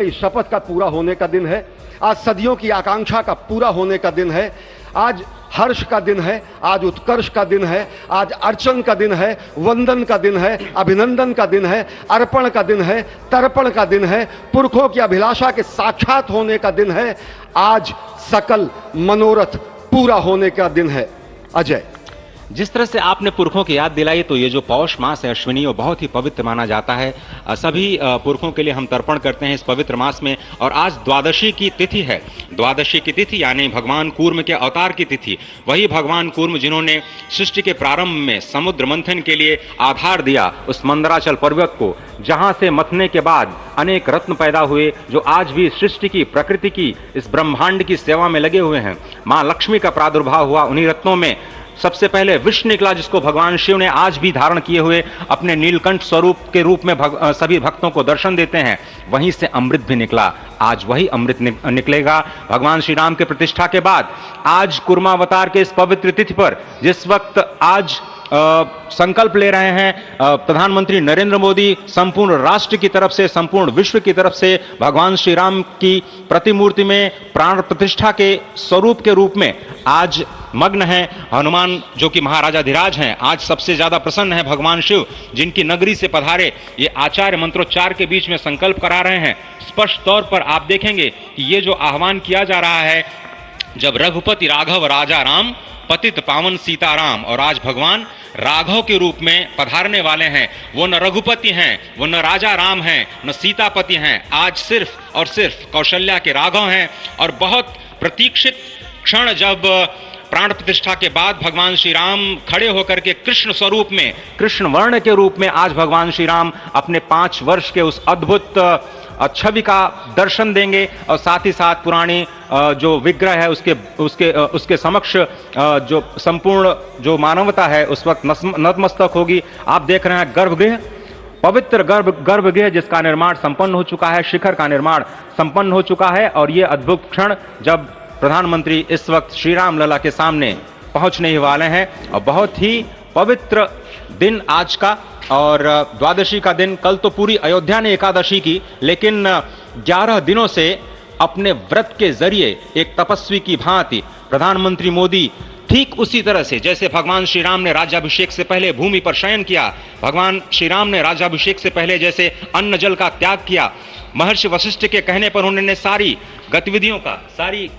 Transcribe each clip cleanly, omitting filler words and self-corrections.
इस शपथ का पूरा होने का दिन है। आज सदियों की आकांक्षा का पूरा होने का दिन है। आज हर्ष का दिन है, आज उत्कर्ष का दिन है, आज अर्चन का दिन है, वंदन का दिन है, अभिनंदन का दिन है, अर्पण का दिन है, तर्पण का दिन है, पुरखों की अभिलाषा के साक्षात होने का दिन है। आज सकल मनोरथ पूरा होने का दिन है। अजय, जिस तरह से आपने पुरखों की याद दिलाई, तो ये जो पौष मास है अश्विनी, वो बहुत ही पवित्र माना जाता है। सभी पुरखों के लिए हम तर्पण करते हैं इस पवित्र मास में। और आज द्वादशी की तिथि है। द्वादशी की तिथि यानी भगवान कूर्म के अवतार की तिथि। वही भगवान कूर्म जिन्होंने सृष्टि के प्रारंभ में समुद्र मंथन के लिए आधार दिया उस मंदराचल पर्वत को, जहां से मथने के बाद अनेक रत्न पैदा हुए, जो आज भी सृष्टि की, प्रकृति की, इस ब्रह्मांड की सेवा में लगे हुए हैं। मां लक्ष्मी का प्रादुर्भाव हुआ उन्हीं रत्नों में। सबसे पहले विष निकला, जिसको भगवान शिव ने आज भी धारण किए हुए अपने नीलकंठ स्वरूप के रूप में सभी भक्तों को दर्शन देते हैं। वहीं से अमृत भी निकला। आज वही अमृत निकलेगा भगवान श्री राम के प्रतिष्ठा के बाद। आज कुर्मावतार के इस पवित्र तिथि पर, जिस वक्त आज संकल्प ले रहे हैं प्रधानमंत्री नरेंद्र मोदी, संपूर्ण राष्ट्र की तरफ से, संपूर्ण विश्व की तरफ से भगवान श्री राम की प्रतिमूर्ति में प्राण प्रतिष्ठा के स्वरूप के रूप में आज मग्न है। हनुमान जो कि महाराजाधिराज हैं, आज सबसे ज्यादा प्रसन्न है भगवान शिव, जिनकी नगरी से पधारे ये आचार्य मंत्रोच्चार के बीच में संकल्प करा रहे हैं। स्पष्ट तौर पर आप देखेंगे कि ये जो आह्वान किया जा रहा है, जब रघुपति राघव राजा राम, पतित पावन सीताराम, और आज भगवान राघव के रूप में पधारने वाले हैं। वो न रघुपति हैं, वो न राजा राम हैं, न सीतापति हैं। आज सिर्फ और सिर्फ कौशल्या के राघव हैं। और बहुत प्रतीक्षित क्षण, जब प्राण प्रतिष्ठा के बाद भगवान श्री राम खड़े होकर के कृष्ण स्वरूप में, कृष्ण वर्ण के रूप में आज भगवान श्री राम अपने 5 वर्ष के उस अद्भुत छवि का दर्शन देंगे। और साथ ही साथ पुरानी जो विग्रह है उसके समक्ष जो संपूर्ण जो मानवता है उस वक्त नतमस्तक होगी। आप देख रहे हैं गर्भगृह, पवित्र गर्भगृह जिसका निर्माण संपन्न हो चुका है, शिखर का निर्माण संपन्न हो चुका है। और ये अद्भुत क्षण जब प्रधानमंत्री इस वक्त श्री राम लला के सामने पहुंचने ही वाले हैं। और बहुत ही पवित्र दिन आज का। और द्वादशी का दिन, कल तो पूरी अयोध्या ने एकादशी की, लेकिन 11 दिनों से अपने व्रत के जरिए एक तपस्वी की भांति प्रधानमंत्री मोदी ठीक उसी तरह से, जैसे भगवान श्री राम ने राज्याभिषेक से पहले भूमि पर शयन किया, भगवान श्री राम ने राज्याभिषेक से पहले जैसे अन्न जल का त्याग किया, महर्षि वशिष्ठ के कहने पर उन्होंने सारी गतिविधियों का, सारी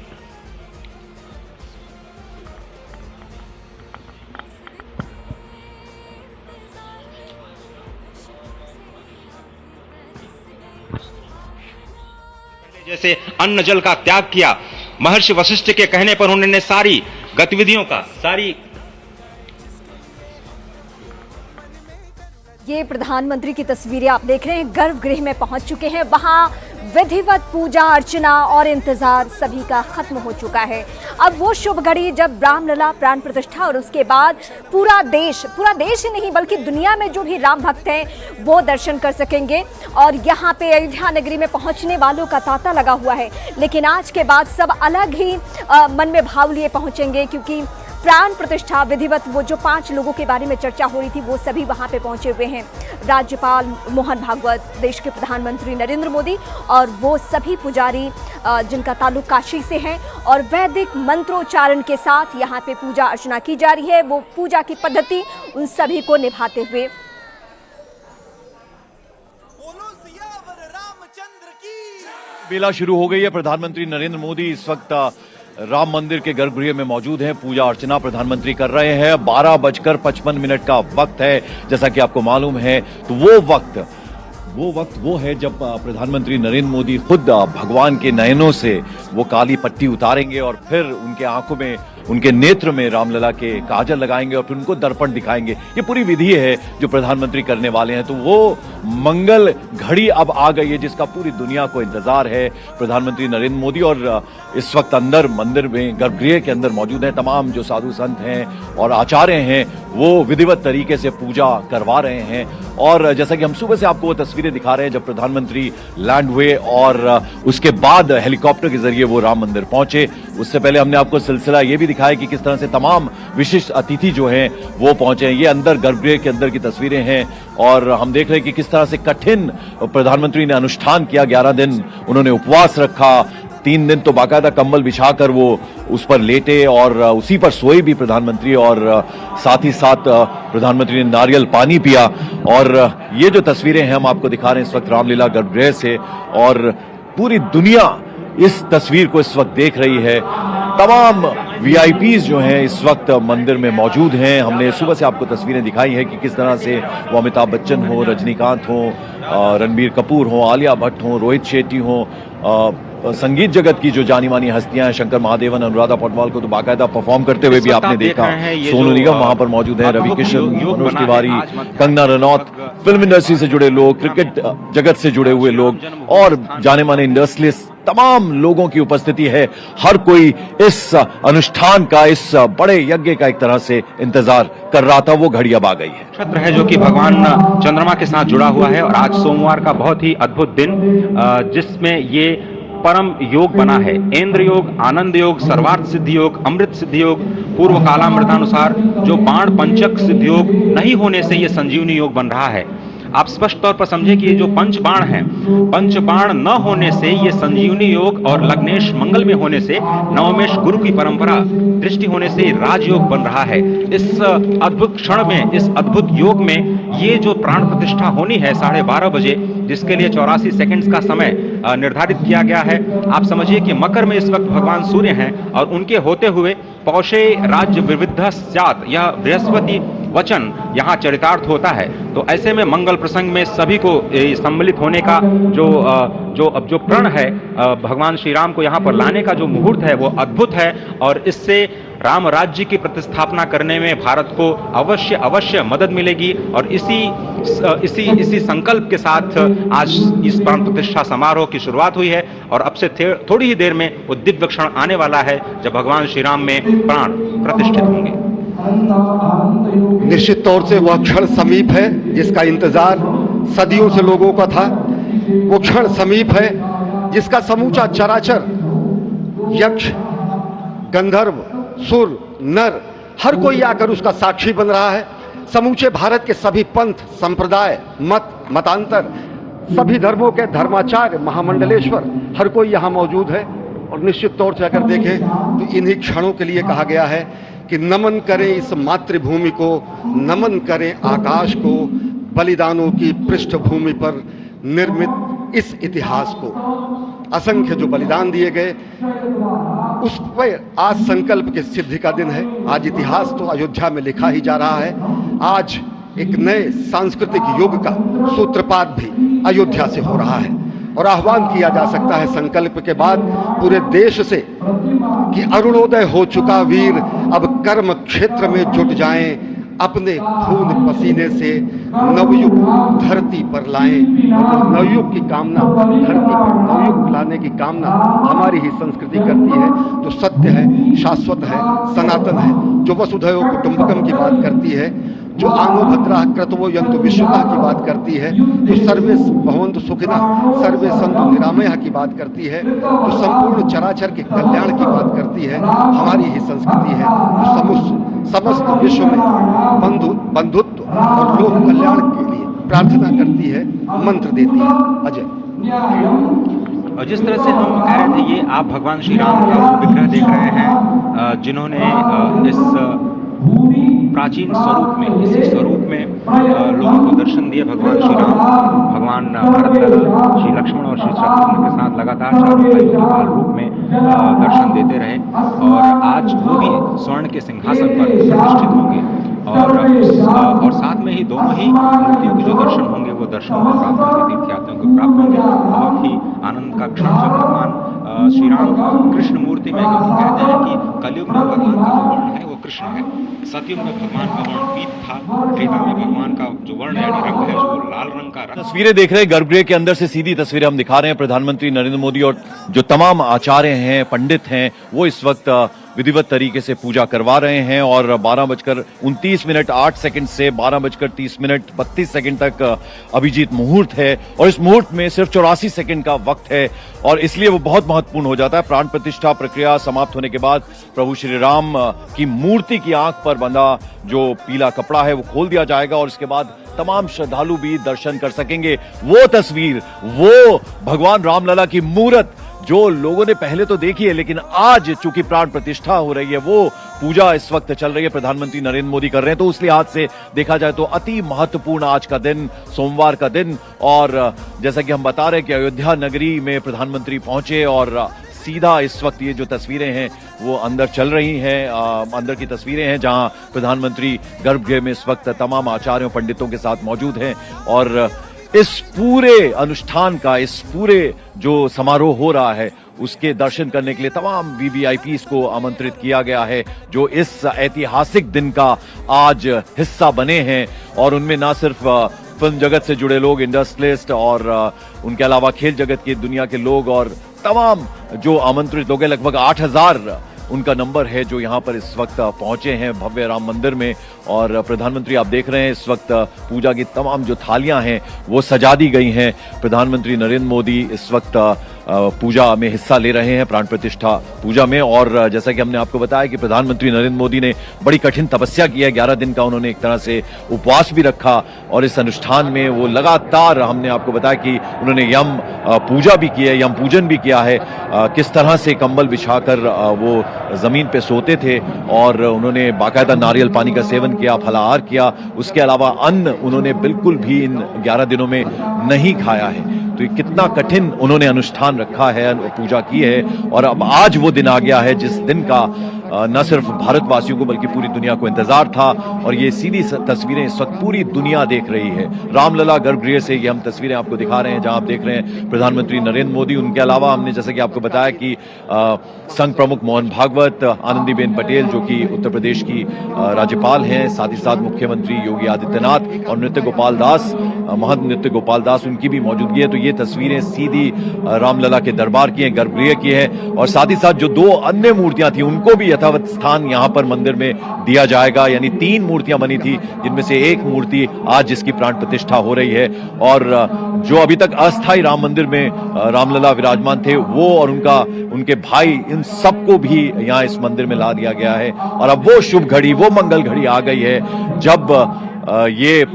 जैसे अन्न जल का त्याग किया, महर्षि वशिष्ठ के कहने पर उन्होंने सारी गतिविधियों का, सारी ये प्रधानमंत्री की तस्वीरें आप देख रहे हैं। गर्भगृह में पहुंच चुके हैं। वहां विधिवत पूजा अर्चना और इंतजार सभी का खत्म हो चुका है। अब वो शुभ घड़ी जब रामलला प्राण प्रतिष्ठा और उसके बाद पूरा देश ही नहीं बल्कि दुनिया में जो भी राम भक्त हैं वो दर्शन कर सकेंगे। और यहाँ पे अयोध्या नगरी में पहुंचने वालों का तांता लगा हुआ है। लेकिन आज के बाद सब अलग ही मन में भाव लिए पहुंचेंगे, क्योंकि प्राण प्रतिष्ठा विधिवत वो जो 5 लोगों के बारे में चर्चा हो रही थी वो सभी वहां पे पहुंचे हुए हैं। राज्यपाल मोहन भागवत, देश के प्रधानमंत्री नरेंद्र मोदी और वो सभी पुजारी जिनका ताल्लुक काशी से है। और वैदिक मंत्रोच्चारण के साथ यहाँ पे पूजा अर्चना की जा रही है। वो पूजा की पद्धति उन सभी को निभाते हुए बेला शुरू हो गई है। प्रधानमंत्री नरेंद्र मोदी इस वक्त राम मंदिर के गर्भगृह में मौजूद हैं। पूजा अर्चना प्रधानमंत्री कर रहे हैं। 12:55 का वक्त है। जैसा कि आपको मालूम है, तो वो वक्त है जब प्रधानमंत्री नरेंद्र मोदी खुद भगवान के नयनों से वो काली पट्टी उतारेंगे और फिर उनके आंखों में, उनके नेत्र में रामलला के काजल लगाएंगे और फिर उनको दर्पण दिखाएंगे। ये पूरी विधि है जो प्रधानमंत्री करने वाले हैं। तो वो मंगल घड़ी अब आ गई है जिसका पूरी दुनिया को इंतजार है। प्रधानमंत्री नरेंद्र मोदी और इस वक्त अंदर मंदिर में, गर्भगृह के अंदर मौजूद हैं। तमाम जो साधु संत हैं और आचार्य हैं वो विधिवत तरीके से पूजा करवा रहे हैं। और जैसा कि हम सुबह से आपको वो तस्वीरें दिखा रहे हैं जब प्रधानमंत्री लैंड हुए और उसके बाद हेलीकॉप्टर के जरिए वो राम मंदिर पहुंचे, उससे पहले हमने आपको सिलसिला ये भी दिखाया कि किस तरह से तमाम विशिष्ट अतिथि जो हैं वो पहुंचे हैं। ये अंदर गर्भगृह के अंदर की तस्वीरें हैं और हम देख रहे हैं कि किस तरह से कठिन प्रधानमंत्री ने अनुष्ठान किया। 11 दिन उन्होंने उपवास रखा, 3 दिन तो बाकायदा कंबल बिछाकर वो उस पर लेटे और उसी पर सोए भी प्रधानमंत्री, और साथ ही साथ प्रधानमंत्री ने नारियल पानी पिया। और ये जो तस्वीरें हैं हम आपको दिखा रहे हैं इस वक्त रामलीला गर्भगृह से, और पूरी दुनिया इस तस्वीर को इस वक्त देख रही है। तमाम वीआईपीज जो हैं इस वक्त मंदिर में मौजूद हैं। हमने सुबह से आपको तस्वीरें दिखाई हैं कि किस तरह से वो अमिताभ बच्चन हो, रजनीकांत हो, रणबीर कपूर हो, आलिया भट्ट हो, रोहित शेट्टी हो, संगीत जगत की जो जानी मानी हस्तियां हैं, शंकर महादेवन, अनुराधा पौडवाल को तो बाकायदा परफॉर्म करते हुए भी आपने देखा। सोनू निगम वहां पर मौजूद है, रवि किशन, मनोज तिवारी, कंगना रनौत, फिल्म इंडस्ट्री से जुड़े लोग, क्रिकेट जगत से जुड़े हुए लोग और जाने माने इंडस्ट्रियलिस्ट, तमाम लोगों की उपस्थिति है। हर कोई इस अनुष्ठान का, इस बड़े यज्ञ का एक तरह से इंतजार कर रहा था। वो घड़ी अब आ गई है। नक्षत्र है जो कि भगवान चंद्रमा के साथ जुड़ा हुआ है और आज सोमवार का बहुत ही अद्भुत दिन, जिसमें ये परम योग बना है। इंद्र योग, आनंद योग, सर्वार्थ सिद्धि योग, अमृत सिद्धि योग, पूर्व कालामृतानुसार जो बाण पंचक सिद्धि योग नहीं होने से ये संजीवनी योग बन रहा है। आप स्पष्ट तौर पर समझे कि ये जो पंच बाण है, पंच बाण न होने से ये संजीवनी योग और लग्नेश मंगल में होने से, नवमेश गुरु की परंपरा दृष्टि होने से राजयोग बन रहा है। इस अद्भुत क्षण में, इस अद्भुत योग में ये जो प्राण प्रतिष्ठा होनी है 12:30 बजे, जिसके लिए 84 सेकंड्स का समय निर्धारित किया गया है। आप समझिए कि मकर में इस वक्त भगवान सूर्य हैं और उनके होते हुए पौषे राज्य विविध स्यात्, यह बृहस्पति वचन यहाँ चरितार्थ होता है। तो ऐसे में मंगल प्रसंग में सभी को सम्मिलित होने का जो प्रण है, भगवान श्री राम को यहाँ पर लाने का जो मुहूर्त है वो अद्भुत है और इससे राम राज्य की प्रतिस्थापना करने में भारत को अवश्य मदद मिलेगी। और इसी संकल्प के साथ आज इस प्राण प्रतिष्ठा समारोह की शुरुआत हुई है और अब से थोड़ी ही देर में वो दिव्य क्षण आने वाला है जब भगवान श्री राम में प्राण प्रतिष्ठित होंगे। निश्चित तौर से वह क्षण समीप है जिसका इंतजार सदियों से लोगों का था। वो क्षण समीप है जिसका समूचा चराचर, यक्ष, गंधर्व, सुर, नर, हर कोई आकर उसका साक्षी बन रहा है। समूचे भारत के सभी पंथ, संप्रदाय, मतांतर, सभी धर्मों के धर्माचार्य, महामंडलेश्वर, हर कोई यहाँ मौजूद है। और निश्चित तौर से अगर देखें तो इन्हीं क्षणों के लिए कहा गया है कि नमन करें इस मातृभूमि को, नमन करें आकाश को, बलिदानों की पृष्ठभूमि पर निर्मित इस इतिहास को। असंख्य जो बलिदान दिए गए उस पर आज संकल्प की सिद्धि का दिन है। आज इतिहास तो अयोध्या में लिखा ही जा रहा है। आज एक नए सांस्कृतिक युग का सूत्रपात भी अयोध्या से हो रहा है और आह्वान किया जा सकता है संकल्प के बाद पूरे देश से कि अरुणोदय हो चुका वीर, अब कर्म क्षेत्र में जुट जाएं, अपने खून पसीने से नवयुग धरती पर लाएं। नवयुग की कामना, धरती पर नवयुग लाने की कामना हमारी ही संस्कृति करती है, जो सत्य है, शाश्वत है, सनातन है, जो वसुधैव कुटुंबकम की बात करती है, जो आनो भद्राः क्रतवो यन्तु विश्वतः की बात करती है, जो सर्वे भवन्तु सुखिनः सर्वे सन्तु निरामयः की बात करती है, जो संपूर्ण चराचर के कल्याण की बात करती है, हमारी ही संस्कृति है, जो समस्त विश्व में बंधुत्व और लोक कल्याण के लिए प्रार्थना करती है, मंत्र देती है। अजय, और जिस तरह से हम कह रहे थे, ये आप भगवान श्री राम का वो विग्रह देख रहे हैं जिन्होंने इस प्राचीन स्वरूप में, इसी स्वरूप में लोगों को दर्शन दिए। भगवान श्री राम, भगवान भरत लाल, श्री लक्ष्मण और श्री शत्रुघ्न के साथ लगातार चारों भाइयों के काल रूप में दर्शन देते रहे और आज वो भी स्वर्ण के सिंहासन पर प्रतिष्ठित होंगे और साथ में ही दोनों ही मूर्तियों के जो दर्शन होंगे वो दर्शन को प्राप्त होंगे, तीर्थयात्रियों को प्राप्त होंगे। बहुत ही आनंद का क्षण जब भगवान श्री राम कृष्ण मूर्ति में, क्योंकि कहते हैं कि कलयुग में भगवान का जो वर्ण है वो कृष्ण है, सतयुग में भगवान का वर्ण पीत था, त्रेता में भगवान का जो वर्ण यानी रंग है जो लाल रंग का रंग। तस्वीरें देख रहे हैं गर्भगृह के अंदर से, सीधी तस्वीरें हम दिखा रहे हैं। प्रधानमंत्री नरेंद्र मोदी और जो तमाम आचार्य हैं, पंडित हैं, वो इस वक्त विधिवत तरीके से पूजा करवा रहे हैं और 12:29 से 12:30 तक अभिजीत मुहूर्त है और इस मुहूर्त में सिर्फ 84 सेकंड का वक्त है और इसलिए वो बहुत महत्वपूर्ण हो जाता है। प्राण प्रतिष्ठा प्रक्रिया समाप्त होने के बाद प्रभु श्री राम की मूर्ति की आंख पर बंधा जो पीला कपड़ा है वो खोल दिया जाएगा और इसके बाद तमाम श्रद्धालु भी दर्शन कर सकेंगे। वो तस्वीर, वो भगवान रामलला की मूर्त जो लोगों ने पहले तो देखी है, लेकिन आज चूंकि प्राण प्रतिष्ठा हो रही है, वो पूजा इस वक्त चल रही है, प्रधानमंत्री नरेंद्र मोदी कर रहे हैं, तो उस लिहाज से देखा जाए तो अति महत्वपूर्ण आज का दिन, सोमवार का दिन। और जैसा कि हम बता रहे हैं कि अयोध्या नगरी में प्रधानमंत्री पहुंचे और सीधा इस वक्त ये जो तस्वीरें हैं वो अंदर चल रही हैं, अंदर की तस्वीरें हैं जहां प्रधानमंत्री गर्भगृह में इस वक्त तमाम आचार्यों पंडितों के साथ मौजूद हैं और इस पूरे अनुष्ठान का, इस पूरे जो समारोह हो रहा है उसके दर्शन करने के लिए तमाम वीवीआईपीज़ को आमंत्रित किया गया है जो इस ऐतिहासिक दिन का आज हिस्सा बने हैं। और उनमें ना सिर्फ फिल्म जगत से जुड़े लोग, इंडस्ट्रियलिस्ट और उनके अलावा खेल जगत की दुनिया के लोग और तमाम जो आमंत्रित लोग हैं, लगभग 8000 उनका नंबर है जो यहां पर इस वक्त पहुंचे हैं भव्य राम मंदिर में। और प्रधानमंत्री आप देख रहे हैं इस वक्त पूजा की तमाम जो थालियां हैं वो सजा दी गई हैं। प्रधानमंत्री नरेंद्र मोदी इस वक्त पूजा में हिस्सा ले रहे हैं, प्राण प्रतिष्ठा पूजा में। और जैसा कि हमने आपको बताया कि प्रधानमंत्री नरेंद्र मोदी ने बड़ी कठिन तपस्या की है, 11 दिन का उन्होंने एक तरह से उपवास भी रखा और इस अनुष्ठान में वो लगातार, हमने आपको बताया कि उन्होंने यम पूजा भी की है, यम पूजन भी किया है, किस तरह से कंबल बिछाकर वो जमीन पे सोते थे और उन्होंने बाकायदा नारियल पानी का सेवन किया, फलाहार किया। उसके अलावा अन्न उन्होंने बिल्कुल भी इन 11 दिनों में नहीं खाया है। तो ये कितना कठिन उन्होंने अनुष्ठान रखा है, पूजा की है और अब आज वो दिन आ गया है जिस दिन का न सिर्फ भारतवासियों को बल्कि पूरी दुनिया को इंतजार था। और ये सीधी तस्वीरें इस वक्त पूरी दुनिया देख रही है। रामलला गर्भगृह से ये हम तस्वीरें आपको दिखा रहे हैं जहां आप देख रहे हैं प्रधानमंत्री नरेंद्र मोदी। उनके अलावा हमने जैसे कि आपको बताया कि संघ प्रमुख मोहन भागवत, आनंदीबेन पटेल जो कि उत्तर प्रदेश की राज्यपाल हैं, साथ ही साथ मुख्यमंत्री योगी आदित्यनाथ और नृत्य गोपाल दास, महंत नृत्य गोपाल दास, उनकी भी मौजूदगी है। तो ये तस्वीरें सीधी रामलला के दरबार की हैं, गर्भगृह की है। और साथ ही साथ जो 2 अन्य मूर्तियां थी उनको भी यथावत स्थान यहां पर मंदिर में दिया जाएगा, यानी 3 मूर्तियां बनी थी जिनमें से एक मूर्ति आज जिसकी प्राण प्रतिष्ठा हो रही है। और जो अभी तक अस्थायी राम मंदिर में रामलला विराजमान थे वो और उनके भाई, इन सबको भी यहां इस मंदिर में ला दिया गया है। और अब वो शुभ घड़ी, वो मंगल घड़ी आ गई है जब ये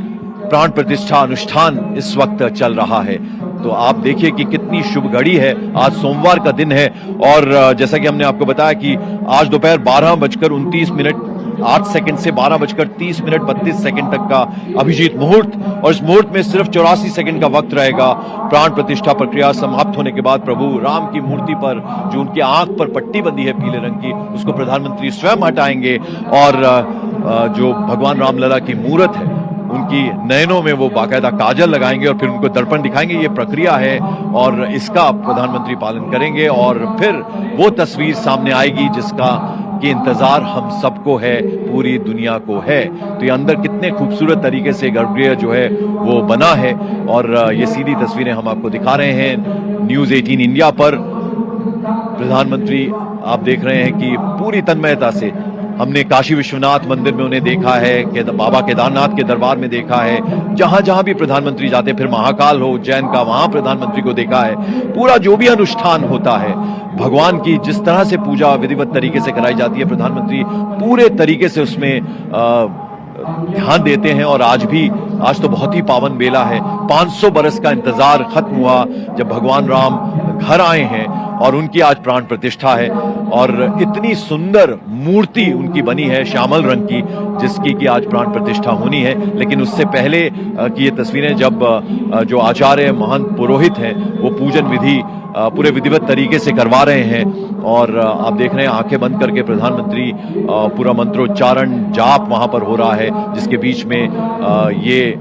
प्राण प्रतिष्ठा अनुष्ठान इस वक्त चल रहा है। तो आप देखिए कि कितनी शुभ घड़ी है। आज सोमवार का दिन है और जैसा कि हमने आपको बताया कि आज दोपहर 12:08 से 12:30 तक का अभिजीत मुहूर्त और इस मुहूर्त में सिर्फ 84 सेकंड का वक्त रहेगा। प्राण प्रतिष्ठा प्रक्रिया समाप्त होने के बाद प्रभु राम की मूर्ति पर जो उनकी आंख पर पट्टी बंधी है पीले रंग की, उसको प्रधानमंत्री स्वयं हटाएंगे और जो भगवान रामलला की मूर्त है उनकी नयनों में वो बाकायदा काजल लगाएंगे और फिर उनको दर्पण दिखाएंगे। ये प्रक्रिया है और इसका प्रधानमंत्री पालन करेंगे और फिर वो तस्वीर सामने आएगी जिसका कि इंतजार हम सबको है, पूरी दुनिया को है। तो ये अंदर कितने खूबसूरत तरीके से गर्भगृह जो है वो बना है और ये सीधी तस्वीरें हम आपको दिखा रहे हैं न्यूज़ 18 इंडिया पर। प्रधानमंत्री आप देख रहे हैं कि पूरी तन्मयता से हमने काशी विश्वनाथ मंदिर में उन्हें देखा है, बाबा केदारनाथ के दरबार में देखा है, जहां जहां भी प्रधानमंत्री जाते, फिर महाकाल हो उज्जैन का, वहां प्रधानमंत्री को देखा है। पूरा जो भी अनुष्ठान होता है भगवान की, जिस तरह से पूजा विधिवत तरीके से कराई जाती है, प्रधानमंत्री पूरे तरीके से उसमें ध्यान देते हैं। और आज तो बहुत ही पावन बेला है। 500 बरस का इंतजार खत्म हुआ जब भगवान राम घर आए हैं और उनकी आज प्राण प्रतिष्ठा है और इतनी सुंदर मूर्ति उनकी बनी है श्यामल रंग की जिसकी कि आज प्राण प्रतिष्ठा होनी है। लेकिन उससे पहले की ये तस्वीरें जब जो आचार्य महंत पुरोहित हैं वो पूजन विधि पूरे विधिवत तरीके से करवा रहे हैं और आप देख रहे हैं आंखें बंद करके प्रधानमंत्री पूरा मंत्रोच्चारण जाप वहां पर हो रहा है, जिसके बीच में ये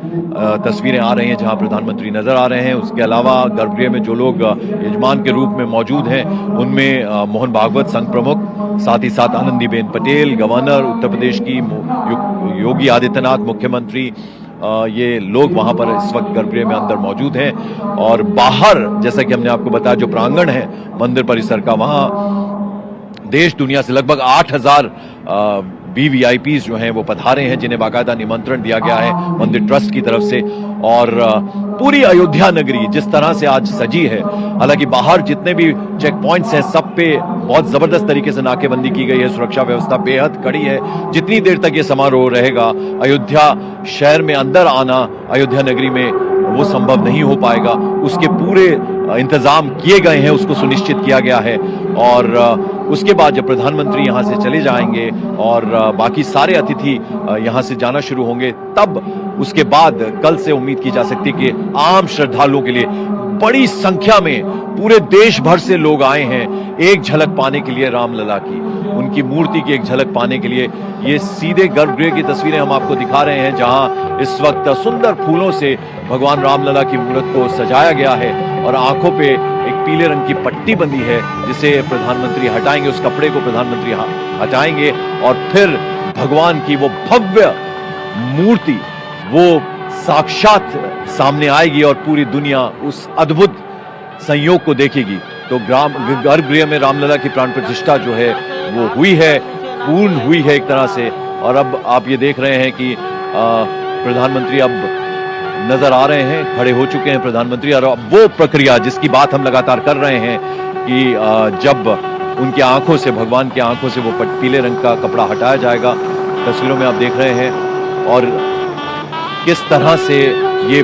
तस्वीरें आ रही हैं जहां प्रधानमंत्री नजर आ रहे हैं। उसके अलावा गर्भगृह में जो लोग यजमान के रूप में मौजूद हैं उनमें मोहन भागवत संघ प्रमुख, साथ ही साथ आनंदीबेन पटेल गवर्नर उत्तर प्रदेश की, योगी आदित्यनाथ मुख्यमंत्री, ये लोग वहां पर इस वक्त गर्भगृह में अंदर मौजूद हैं। और बाहर जैसा कि हमने आपको बताया जो प्रांगण है मंदिर परिसर का, वहां देश दुनिया से लगभग 8,000 VVIPs जो हैं वो पधारे हैं, जिन्हें बाकायदा निमंत्रण दिया गया है मंदिर ट्रस्ट की तरफ से। और पूरी अयोध्या नगरी जिस तरह से आज सजी है, हालांकि बाहर जितने भी चेक पॉइंट्स हैं सब पे बहुत जबरदस्त तरीके से नाकेबंदी की गई है, सुरक्षा व्यवस्था बेहद कड़ी है। जितनी देर तक ये समारोह रहेगा, अयोध्या शहर में अंदर आना अयोध्या नगरी में वो संभव नहीं हो पाएगा। उसके पूरे इंतजाम किए गए हैं, उसको सुनिश्चित किया गया है। और उसके बाद जब प्रधानमंत्री यहां से चले जाएंगे और बाकी सारे अतिथि यहां से जाना शुरू होंगे, तब उसके बाद कल से उम्मीद की जा सकती है कि आम श्रद्धालुओं के लिए बड़ी संख्या में पूरे देश भर से लोग आए हैं एक झलक पाने के लिए रामलला की, उनकी मूर्ति की एक झलक पाने के लिए। ये सीधे गर्भगृह की तस्वीरें हम आपको दिखा रहे हैं, जहां इस वक्त सुंदर फूलों से भगवान रामलला की मूर्त को सजाया गया है और आंखों पे एक पीले रंग की पट्टी बंधी है, जिसे प्रधानमंत्री हटाएंगे, उस कपड़े को प्रधानमंत्री हटाएंगे और फिर भगवान की वो भव्य मूर्ति वो साक्षात सामने आएगी और पूरी दुनिया उस अद्भुत संयोग को देखेगी। तो गर्भगृह में रामलला की प्राण प्रतिष्ठा जो है वो हुई है, पूर्ण हुई है एक तरह से। और अब आप ये देख रहे हैं कि प्रधानमंत्री अब नजर आ रहे हैं, खड़े हो चुके हैं प्रधानमंत्री। और अब वो प्रक्रिया जिसकी बात हम लगातार कर रहे हैं कि जब उनकी आंखों से, भगवान की आंखों से वो पीले रंग का कपड़ा हटाया जाएगा, तस्वीरों में आप देख रहे हैं। और किस तरह से ये